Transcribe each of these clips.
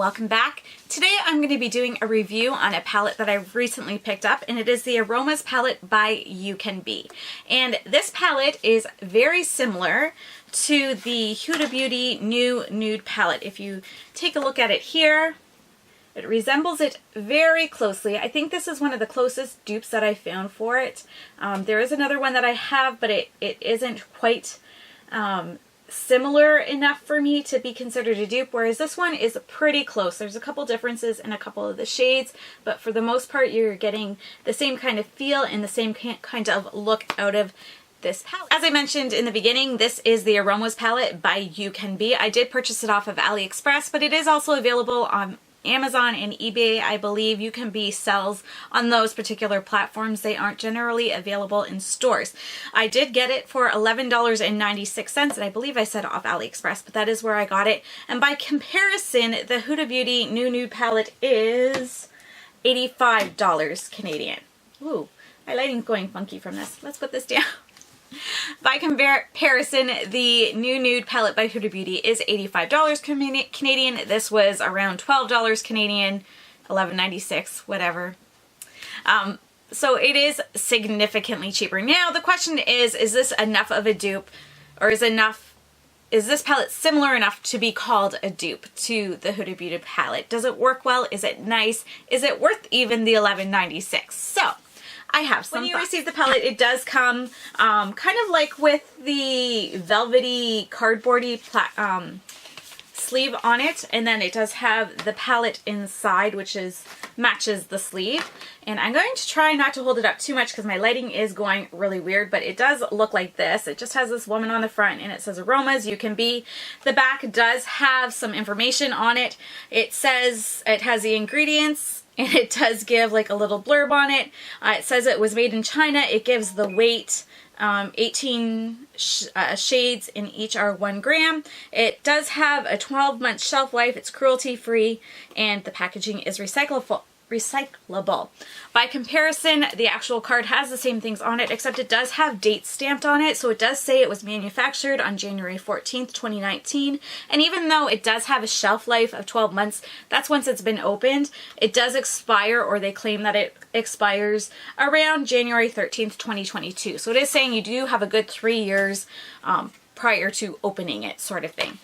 welcome back. Today I'm going to be doing a review on a palette that I recently picked up, and it is the Aromas palette by UCanBe. And this palette is very similar to the Huda Beauty New Nude palette. If you take a look at it here, it resembles it very closely. I think this is one of the closest dupes that I found for it. There is another one that I have, but it isn't quite similar enough for me to be considered a dupe, whereas this one is pretty close. There's a couple differences in a couple of the shades, but for the most part you're getting the same kind of feel and the same kind of look out of this palette. As I mentioned in the beginning, this is the Aromas palette by UCanBe. I did purchase it off of AliExpress, but it is also available on Amazon and eBay. I believe UCanBe sells on those particular platforms. They aren't generally available in stores. I did get it for $11.96, and I believe I said off AliExpress, but that is where I got it. And by comparison, the Huda Beauty New Nude palette is $85 Canadian. Ooh, my lighting's going funky from this. Let's put this down. By comparison, the New Nude palette by Huda Beauty is $85 Canadian. This was around $12 Canadian, $11.96, whatever. So it is significantly cheaper. Now the question is this enough of a dupe, or is this palette similar enough to be called a dupe to the Huda Beauty palette? Does it work well? Is it nice? Is it worth even the $11.96? So I have some. When you receive the palette, it does come kind of like with the velvety cardboardy sleeve on it, and then it does have the palette inside, which matches the sleeve. And I'm going to try not to hold it up too much because my lighting is going really weird, but it does look like this. It just has this woman on the front and it says Aromas UCanBe. The back does have some information on it. It says it has the ingredients, and it does give like a little blurb on it. It says it was made in China. It gives the weight. 18 shades in each are 1 gram. It does have a 12-month shelf life. It's cruelty free, and the packaging is recyclable. By comparison, the actual card has the same things on it, except it does have dates stamped on it. So it does say it was manufactured on January 14th, 2019. And even though it does have a shelf life of 12 months, that's once it's been opened. It does expire, or they claim that it expires around January 13th, 2022. So it is saying you do have a good 3 years prior to opening it, sort of thing.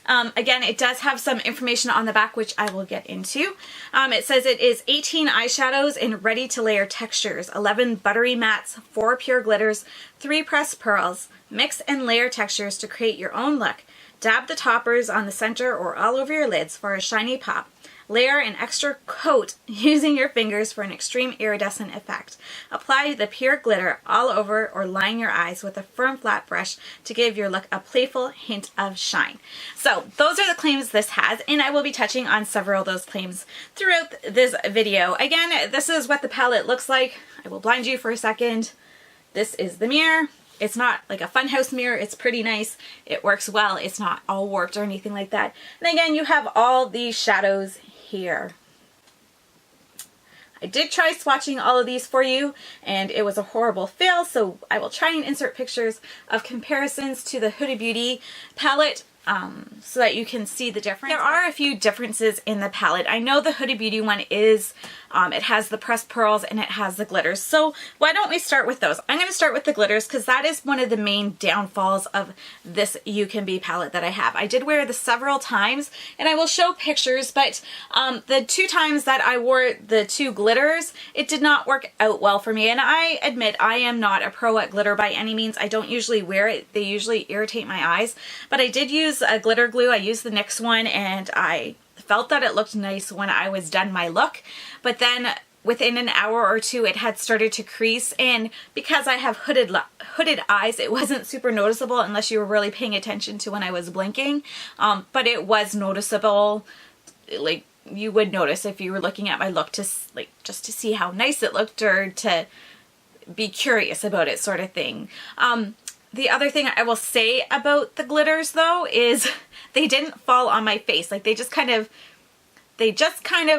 Again, it does have some information on the back, which I will get into. It says it is 18 eyeshadows in ready-to-layer textures, 11 buttery mattes, 4 pure glitters, 3 pressed pearls. Mix and layer textures to create your own look. Dab the toppers on the center or all over your lids for a shiny pop. Layer an extra coat using your fingers for an extreme iridescent effect. Apply the pure glitter all over or line your eyes with a firm flat brush to give your look a playful hint of shine. So those are the claims this has, and I will be touching on several of those claims throughout this video. Again, this is what the palette looks like. I will blind you for a second. This is the mirror. It's not like a funhouse mirror. It's pretty nice. It works well. It's not all warped or anything like that. And again, you have all these shadows here. I did try swatching all of these for you, and it was a horrible fail, so I will try and insert pictures of comparisons to the Huda Beauty palette so that you can see the difference. There are a few differences in the palette. I know the Huda Beauty one is, it has the pressed pearls and it has the glitters. So why don't we start with those? I'm going to start with the glitters because that is one of the main downfalls of this UCanBe palette that I have. I did wear this several times, and I will show pictures, but the 2 times that I wore the 2 glitters, it did not work out well for me. And I admit I am not a pro at glitter by any means. I don't usually wear it. They usually irritate my eyes, but I did use a glitter glue. I used the NYX one, and I felt that it looked nice when I was done my look, but then within an hour or 2 it had started to crease, and because I have hooded eyes, it wasn't super noticeable unless you were really paying attention to when I was blinking, but it was noticeable. Like, you would notice if you were looking at my look to just to see how nice it looked, or to be curious about it, sort of thing. The other thing I will say about the glitters though is they didn't fall on my face. Like, they just kind of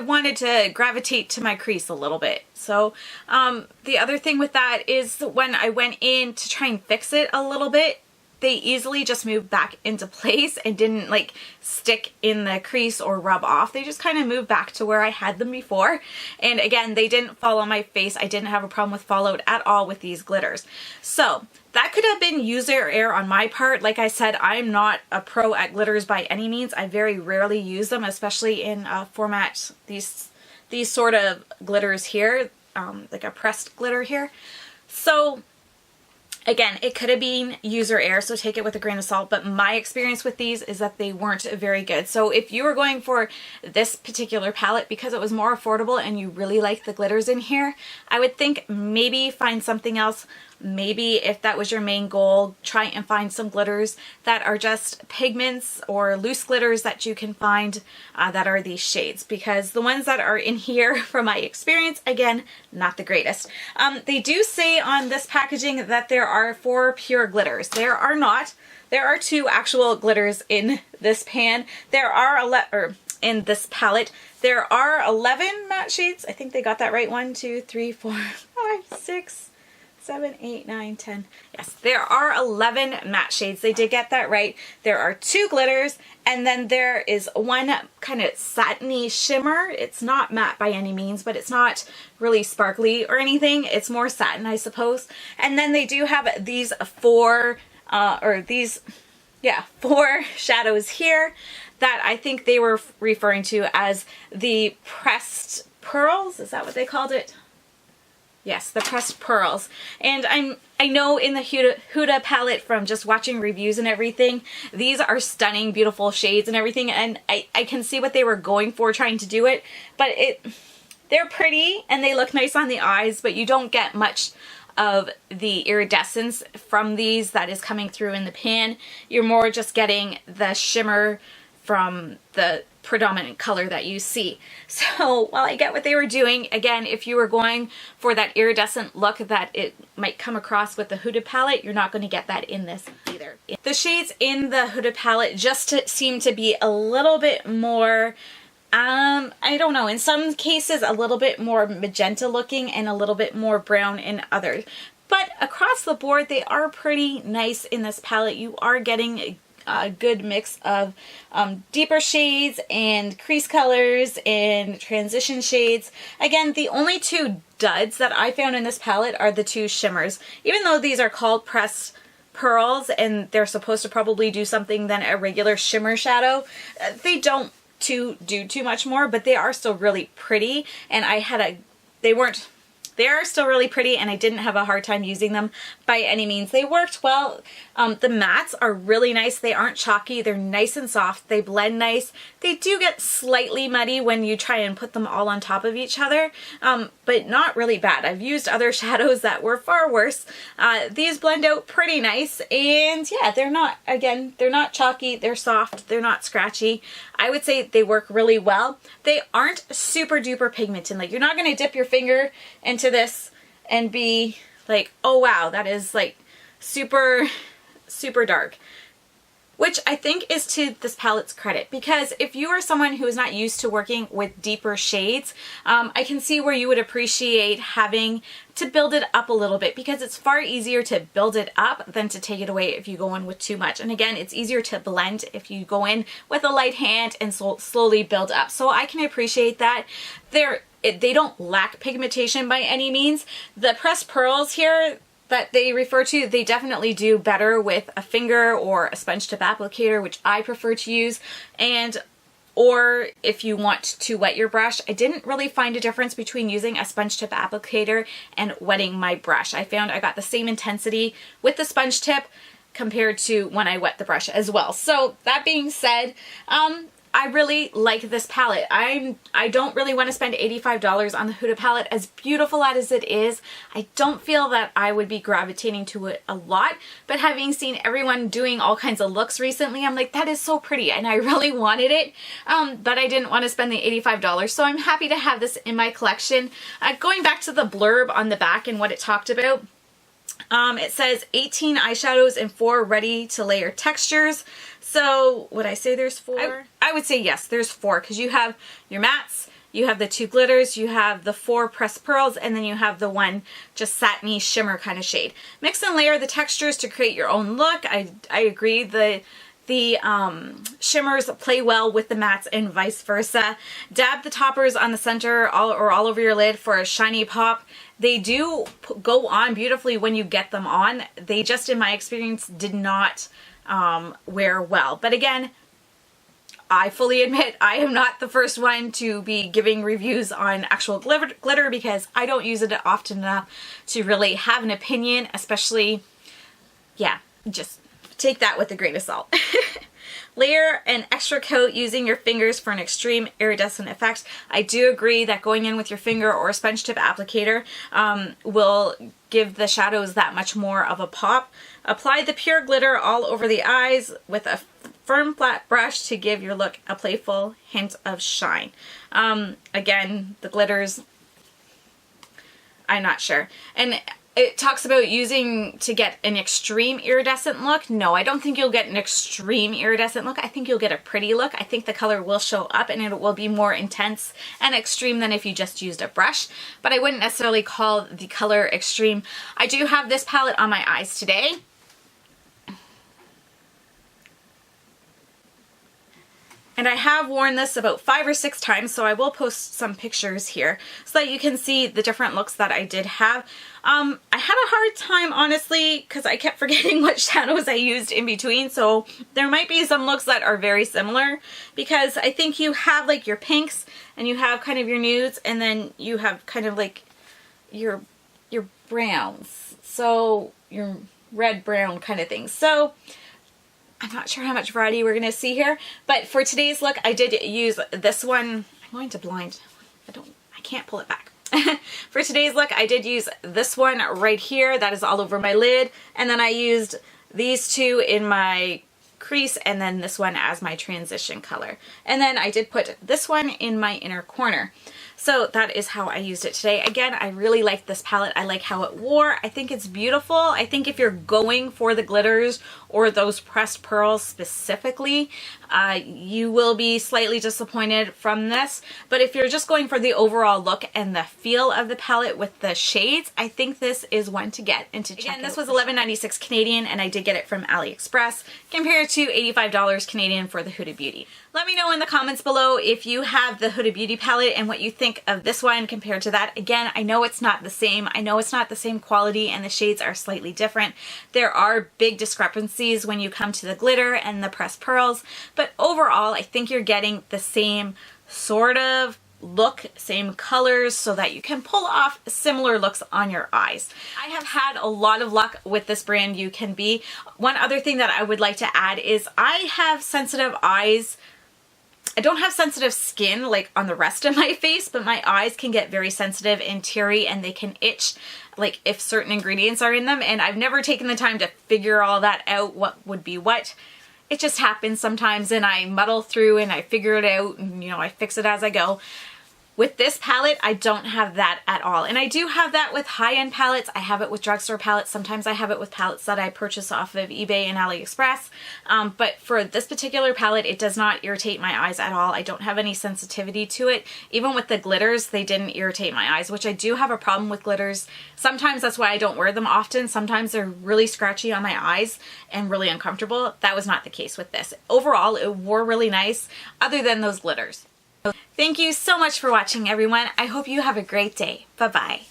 wanted to gravitate to my crease a little bit. So the other thing with that is when I went in to try and fix it a little bit, they easily just moved back into place and didn't like stick in the crease or rub off. They just kind of moved back to where I had them before. And again, they didn't fall on my face. I didn't have a problem with fallout at all with these glitters. So that could have been user error on my part. Like I said, I'm not a pro at glitters by any means. I very rarely use them, especially in format, these sort of glitters here, like a pressed glitter here. So again, it could have been user error, so take it with a grain of salt, but my experience with these is that they weren't very good. So if you were going for this particular palette because it was more affordable and you really like the glitters in here, I would think maybe find something else. Maybe if that was your main goal, try and find some glitters that are just pigments or loose glitters that you can find that are these shades, because the ones that are in here, from my experience, again, not the greatest. They do say on this packaging that there are 4 pure glitters. There are not. There are 2 actual glitters in this pan. There are in this palette. There are 11 matte shades. I think they got that right. 1, 2, 3, 4, 5, 6, 7, 8, 9, 10. Yes, there are 11 matte shades. They did get that right. There are 2 glitters, and then there is one kind of satiny shimmer. It's not matte by any means, but it's not really sparkly or anything. It's more satin, I suppose. And then they do have these 4 shadows here that I think they were referring to as the pressed pearls. Is that what they called it? Yes, the pressed pearls. And I know in the Huda palette, from just watching reviews and everything, these are stunning, beautiful shades and everything, and I can see what they were going for trying to do it, but they're pretty and they look nice on the eyes, but you don't get much of the iridescence from these that is coming through in the pan. You're more just getting the shimmer from the predominant color that you see. So while I get what they were doing, again, if you were going for that iridescent look that it might come across with the Huda palette, you're not going to get that in this either. The shades in the Huda palette just seem to be a little bit more, I don't know, in some cases a little bit more magenta looking and a little bit more brown in others. But across the board, they are pretty nice in this palette. You are getting a good mix of deeper shades and crease colors and transition shades. Again, the only 2 duds that I found in this palette are the 2 shimmers. Even though these are called pressed pearls and they're supposed to probably do something than a regular shimmer shadow, they don't do too much more, but they are still really pretty, and they are still really pretty, and I didn't have a hard time using them by any means. They worked well. The mattes are really nice. They aren't chalky. They're nice and soft. They blend nice. They do get slightly muddy when you try and put them all on top of each other, but not really bad. I've used other shadows that were far worse. These blend out pretty nice, and yeah, they're not chalky. They're soft. They're not scratchy. I would say they work really well. They aren't super duper pigmented. Like, you're not going to dip your finger into this and be like, oh wow, that is like super dark, which I think is to this palette's credit, because if you are someone who is not used to working with deeper shades, I can see where you would appreciate having to build it up a little bit, because it's far easier to build it up than to take it away if you go in with too much. And again, it's easier to blend if you go in with a light hand and slowly build up. So I can appreciate that. They don't lack pigmentation by any means. The pressed pearls here that they refer to, they definitely do better with a finger or a sponge tip applicator, which I prefer to use, or if you want to wet your brush. I didn't really find a difference between using a sponge tip applicator and wetting my brush. I found I got the same intensity with the sponge tip compared to when I wet the brush as well. So that being said, I really like this palette. I don't really want to spend $85 on the Huda palette. As beautiful as it is, I don't feel that I would be gravitating to it a lot, but having seen everyone doing all kinds of looks recently, I'm like, that is so pretty, and I really wanted it, but I didn't want to spend the $85, so I'm happy to have this in my collection. Going back to the blurb on the back and what it talked about, it says 18 eyeshadows and 4 ready to layer textures. So would I say there's 4? I would say yes, there's 4, because you have your mattes, you have the 2 glitters, you have the 4 pressed pearls, and then you have the 1 just satiny shimmer kind of shade. Mix and layer the textures to create your own look. I agree. The shimmers play well with the mattes and vice versa. Dab the toppers on the center or all over your lid for a shiny pop. They do go on beautifully when you get them on. They just, in my experience, did not wear well. But again, I fully admit I am not the first one to be giving reviews on actual glitter because I don't use it often enough to really have an opinion, especially, yeah, just take that with a grain of salt. Layer an extra coat using your fingers for an extreme iridescent effect. I do agree that going in with your finger or a sponge tip applicator will give the shadows that much more of a pop. Apply the pure glitter all over the eyes with a firm flat brush to give your look a playful hint of shine. Again, the glitters, I'm not sure. And it talks about using to get an extreme iridescent look. No, I don't think you'll get an extreme iridescent look. I think you'll get a pretty look. I think the color will show up and it will be more intense and extreme than if you just used a brush. But I wouldn't necessarily call the color extreme. I do have this palette on my eyes today. And I have worn this about 5 or 6 times, so I will post some pictures here so that you can see the different looks that I did have. I had a hard time, honestly, because I kept forgetting what shadows I used in between, so there might be some looks that are very similar, because I think you have like your pinks, and you have kind of your nudes, and then you have kind of like your browns, so your red-brown kind of things. So I'm not sure how much variety we're going to see here, but for today's look, I did use this one. I'm going to blind. I can't pull it back. For today's look, I did use this one right here. That is all over my lid. And then I used these 2 in my crease and then this one as my transition color. And then I did put this one in my inner corner. So that is how I used it today. Again, I really like this palette. I like how it wore. I think it's beautiful. I think if you're going for the glitters or those pressed pearls specifically, you will be slightly disappointed from this. But if you're just going for the overall look and the feel of the palette with the shades, I think this is one to get and to check out. Again, this was $11.96 Canadian and I did get it from AliExpress compared to $85 Canadian for the Huda Beauty. Let me know in the comments below if you have the Huda Beauty palette and what you think of this one compared to that. Again, I know it's not the same. I know it's not the same quality and the shades are slightly different. There are big discrepancies when you come to the glitter and the pressed pearls, but overall, I think you're getting the same sort of look, same colors, so that you can pull off similar looks on your eyes. I have had a lot of luck with this brand UCanBe. One other thing that I would like to add is I have sensitive eyes. I don't have sensitive skin like on the rest of my face, but my eyes can get very sensitive and teary and they can itch like if certain ingredients are in them, and I've never taken the time to figure all that out, what would be what. It just happens sometimes and I muddle through and I figure it out and, you know, I fix it as I go. With this palette, I don't have that at all. And I do have that with high-end palettes. I have it with drugstore palettes. Sometimes I have it with palettes that I purchase off of eBay and AliExpress. But for this particular palette, it does not irritate my eyes at all. I don't have any sensitivity to it. Even with the glitters, they didn't irritate my eyes, which I do have a problem with glitters. Sometimes that's why I don't wear them often. Sometimes they're really scratchy on my eyes and really uncomfortable. That was not the case with this. Overall, it wore really nice, other than those glitters. Thank you so much for watching, everyone. I hope you have a great day. Bye-bye.